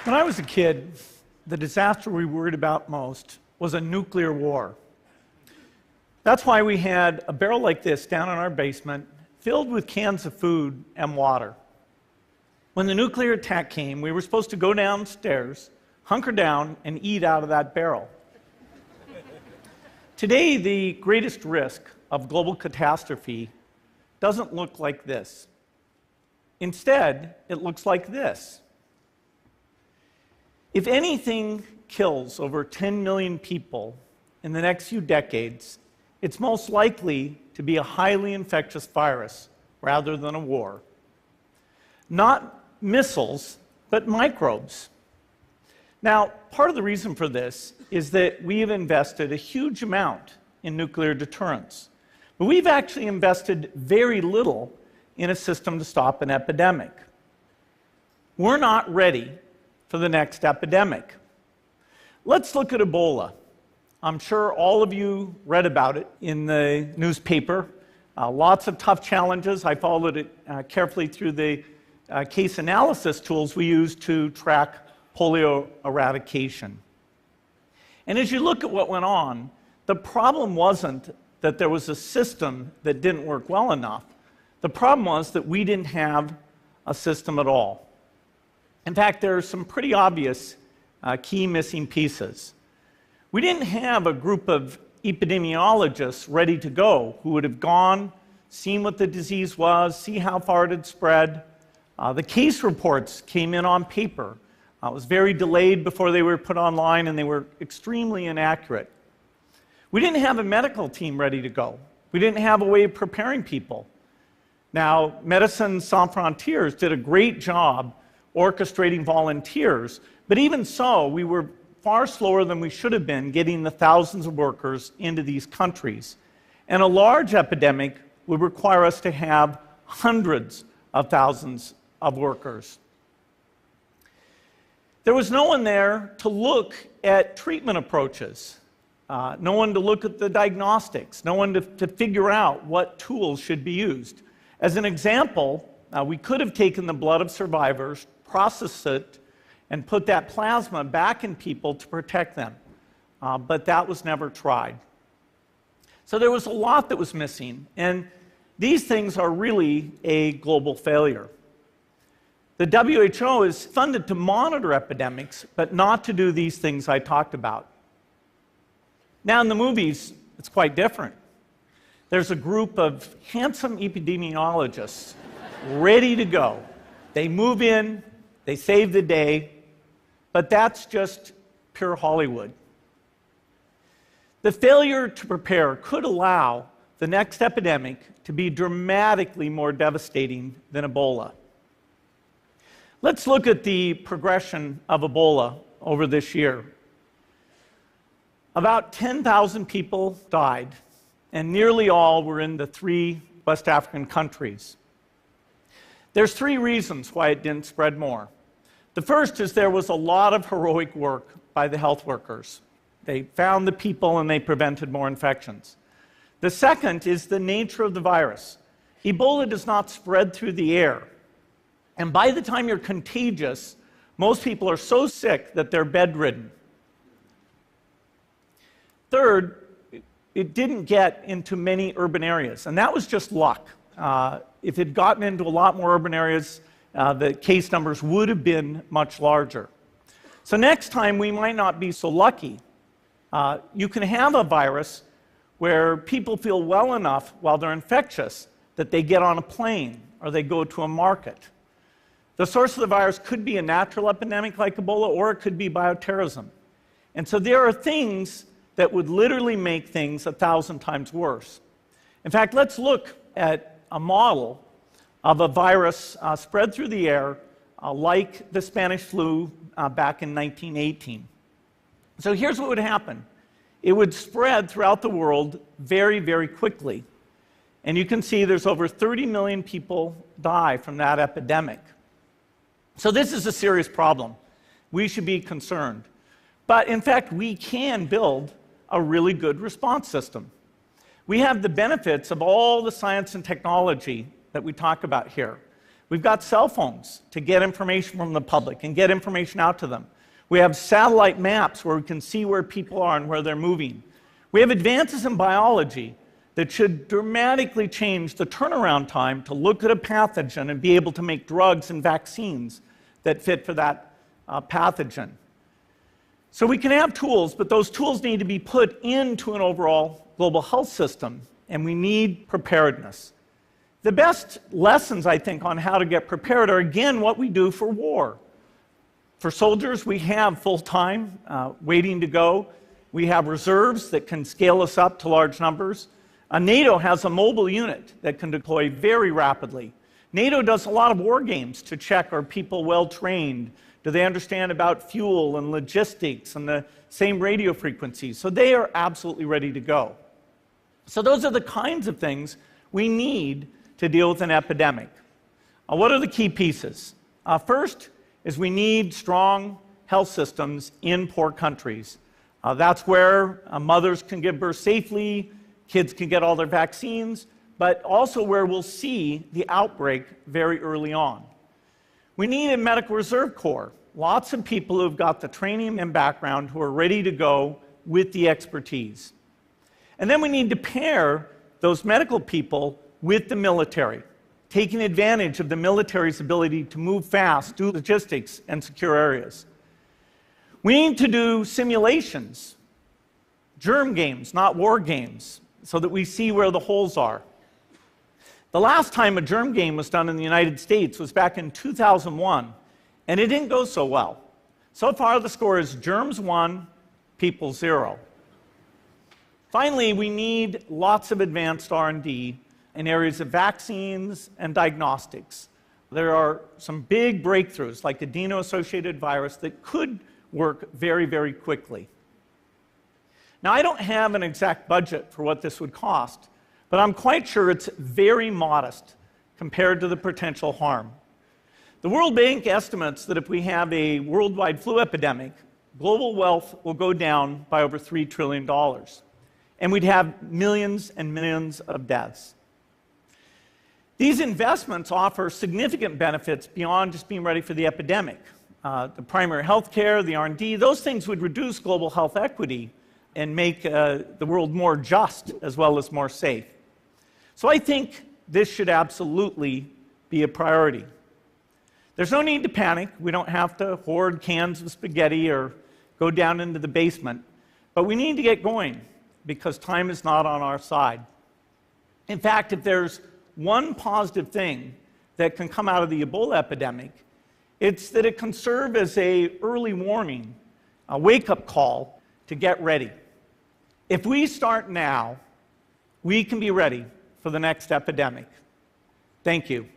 When I was a kid, the disaster we worried about most was a nuclear war. That's why we had a barrel like this down in our basement, filled with cans of food and water. When the nuclear attack came, we were supposed to go downstairs, hunker down, and eat out of that barrel. Today, the greatest risk of global catastrophe doesn't look like this. Instead, it looks like this. If anything kills over 10 million people in the next few decades, it's most likely to be a highly infectious virus rather than a war. Not missiles, but microbes. Now, part of the reason for this is that we have invested a huge amount in nuclear deterrence, but we've actually invested very little in a system to stop an epidemic. We're not ready for the next epidemic. Let's look at Ebola. I'm sure all of you read about it in the newspaper. Lots of tough challenges. I followed it carefully through the case analysis tools we use to track polio eradication. And as you look at what went on, the problem wasn't that there was a system that didn't work well enough. The problem was that we didn't have a system at all. In fact, there are some pretty obvious key missing pieces. We didn't have a group of epidemiologists ready to go who would have gone, seen what the disease was, see how far it had spread. The case reports came in on paper. It was very delayed before they were put online, and they were extremely inaccurate. We didn't have a medical team ready to go. We didn't have a way of preparing people. Now, Médecins Sans Frontières did a great job orchestrating volunteers, but even so, we were far slower than we should have been getting the thousands of workers into these countries. And a large epidemic would require us to have hundreds of thousands of workers. There was no one there to look at treatment approaches, no one to look at the diagnostics, no one to figure out what tools should be used. As an example, we could have taken the blood of survivors, processed it, and put that plasma back in people to protect them. But that was never tried. So there was a lot that was missing, and these things are really a global failure. The WHO is funded to monitor epidemics, but not to do these things I talked about. Now in the movies, it's quite different. There's a group of handsome epidemiologists ready to go. They move in, they save the day, but that's just pure Hollywood. The failure to prepare could allow the next epidemic to be dramatically more devastating than Ebola. Let's look at the progression of Ebola over this year. About 10,000 people died, and nearly all were in the 3 West African countries. There's 3 reasons why it didn't spread more. The first is there was a lot of heroic work by the health workers. They found the people and they prevented more infections. The second is the nature of the virus. Ebola does not spread through the air. And by the time you're contagious, most people are so sick that they're bedridden. Third, it didn't get into many urban areas, and that was just luck. If it had gotten into a lot more urban areas, the case numbers would have been much larger. So next time, we might not be so lucky. You can have a virus where people feel well enough while they're infectious that they get on a plane or they go to a market. The source of the virus could be a natural epidemic like Ebola, or it could be bioterrorism. And so there are things that would literally make things 1,000 times worse. In fact, let's look at a model of a virus spread through the air like the Spanish flu back in 1918. So here's what would happen. It would spread throughout the world very, very quickly. And you can see there's over 30 million people die from that epidemic. So this is a serious problem. We should be concerned. But in fact, we can build a really good response system. We have the benefits of all the science and technology that we talk about here. We've got cell phones to get information from the public and get information out to them. We have satellite maps where we can see where people are and where they're moving. We have advances in biology that should dramatically change the turnaround time to look at a pathogen and be able to make drugs and vaccines that fit for that pathogen. So we can have tools, but those tools need to be put into an overall global health system, and we need preparedness. The best lessons, I think, on how to get prepared are, again, what we do for war. For soldiers, we have full-time waiting to go. We have reserves that can scale us up to large numbers. NATO has a mobile unit that can deploy very rapidly. NATO does a lot of war games to check, are people well-trained? Do they understand about fuel and logistics and the same radio frequencies? So they are absolutely ready to go. So those are the kinds of things we need to deal with an epidemic. What are the key pieces? First is we need strong health systems in poor countries. That's where mothers can give birth safely, kids can get all their vaccines, but also where we'll see the outbreak very early on. We need a medical reserve corps, lots of people who've got the training and background who are ready to go with the expertise. And then we need to pair those medical people with the military, taking advantage of the military's ability to move fast, do logistics, and secure areas. We need to do simulations, germ games, not war games, so that we see where the holes are. The last time a germ game was done in the United States was back in 2001, and it didn't go so well. So far, the score is germs 1, people 0. Finally, we need lots of advanced R&D in areas of vaccines and diagnostics. There are some big breakthroughs, like adeno-associated virus, that could work very, very quickly. Now, I don't have an exact budget for what this would cost, but I'm quite sure it's very modest compared to the potential harm. The World Bank estimates that if we have a worldwide flu epidemic, global wealth will go down by over $3 trillion, and we'd have millions and millions of deaths. These investments offer significant benefits beyond just being ready for the epidemic. The primary health care, the R&D, those things would reduce global health equity and make the world more just as well as more safe. So I think this should absolutely be a priority. There's no need to panic. We don't have to hoard cans of spaghetti or go down into the basement. But we need to get going because time is not on our side. In fact, if there's one positive thing that can come out of the Ebola epidemic, it's that it can serve as an early warning, a wake-up call to get ready. If we start now, we can be ready for the next epidemic. Thank you.